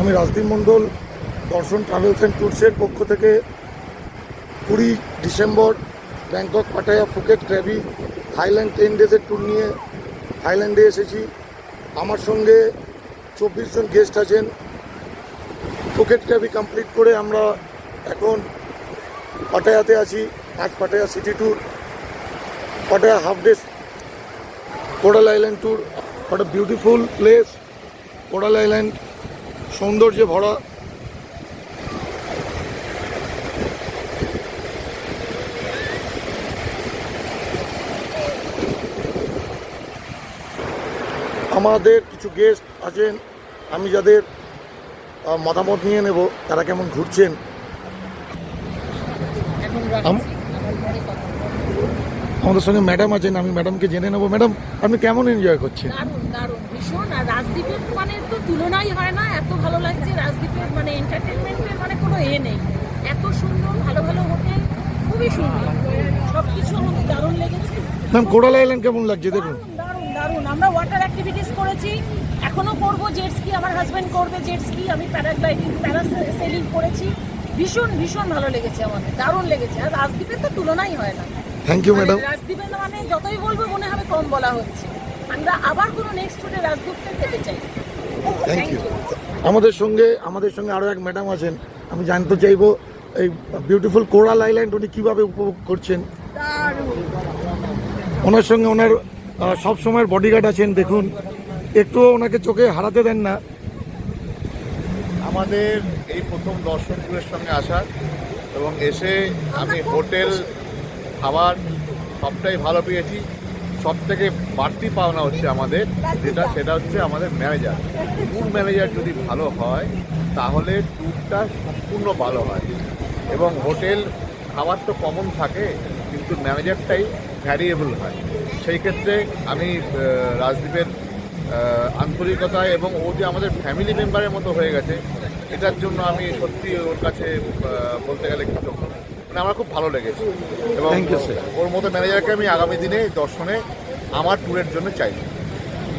আমি রাজদীপ মণ্ডল দর্শন travels and ট্যুরসের পক্ষ থেকে 20 December Bangkok, Pattaya, Phuket, Krabi, Thailand 10 ডেজের ট্যুর নিয়ে থাইল্যান্ডে এসেছি। আমার সঙ্গে 24 জন গেস্ট আছেন। ফুকেট, ক্র্যাবি কমপ্লিট করে আমরা এখন পাটায়াতে আছি। আজ Pattaya city tour, Pattaya half day coral island tour. What a beautiful place, coral island সৌন্দর্যে ভরা। আমাদের কিছু গেস্ট আছেন, আমি যাদের মতামত নিয়ে নেব তারা কেমন ঘুরছেন। আমাদের সঙ্গে ম্যাডাম আছেন, আমি ম্যাডামকে জেনে নেবো। ম্যাডাম, আপনি কেমন এনজয় করছেন? দারুণ দারুণ, ভীষণ। আর রাজদ্বীপের মানে তো তুলনাই হয় না, এত ভালো লাগছে। রাজদ্বীপের মানে এন্টারটেনমেন্টের মানে কোনো নেই। এত সুন্দর, ভালো ভালো হোটেল, খুবই সুন্দর, সব কিছু আমাদের দারুণ লেগেছে। ম্যাম, কোরাল আইল্যান্ড কেমন লাগছে দেখুন? দারুণ দারুণ। আমরা ওয়াটার অ্যাক্টিভিটিস করেছি, এখনো করবো। জেট স্কি আমার হাজব্যান্ড করবে, জেট স্কি। আমি প্যারাগ্লাইডিং, প্যারাসেলিং করেছি। ভীষণ ভীষণ ভালো লেগেছে আমাদের, দারুণ লেগেছে। আর রাজদ্বীপের তো তুলনাই হয় না। Thank you madam. রাজদ্বীপের মানে যতই বলবো মনে হবে কম বলা হচ্ছে। আমরা আবার কোনো নেক্সট টুরে রাজদ্বীপটা যেতে চাই। Thank you. আমাদের সঙ্গে আরও এক ম্যাডাম আছেন। আমি জানতে চাইবো এই বিউটিফুল কোরাল আইল্যান্ড উনি কীভাবে উপভোগ করছেন। ওনার সঙ্গে ওনার সব সময়ের বডিগার্ড আছেন, দেখুন একটুও ওনাকে চোখে হারাতে দেন না। আমাদের এই প্রথম দর্শন ট্যুরের সঙ্গে আসা এবং এসে আমি হোটেল, খাবার সবটাই ভালো পেয়েছি। সব থেকে বাড়তি পাওনা হচ্ছে আমাদের সেটা হচ্ছে আমাদের ম্যানেজার। ট্যুর ম্যানেজার যদি ভালো হয় তাহলে ট্যুরটা সম্পূর্ণ ভালো হয়। এবং হোটেল, খাবার তো কমন থাকে, কিন্তু ম্যানেজারটাই ভ্যারিয়েবল হয়। সেই ক্ষেত্রে আমি রাজদ্বীপের আন্তরিকতায় এবং ও যে আমাদের ফ্যামিলি মেম্বারের মতো হয়ে গেছে, এটার জন্য আমি সত্যি ওর কাছে বলতে গেলে কৃতজ্ঞ। মানে আমার খুব ভালো লেগেছে এবং ওর মতো ম্যানেজারকে আমি আগামী দিনে দর্শনে আমার ট্যুরের জন্য চাই।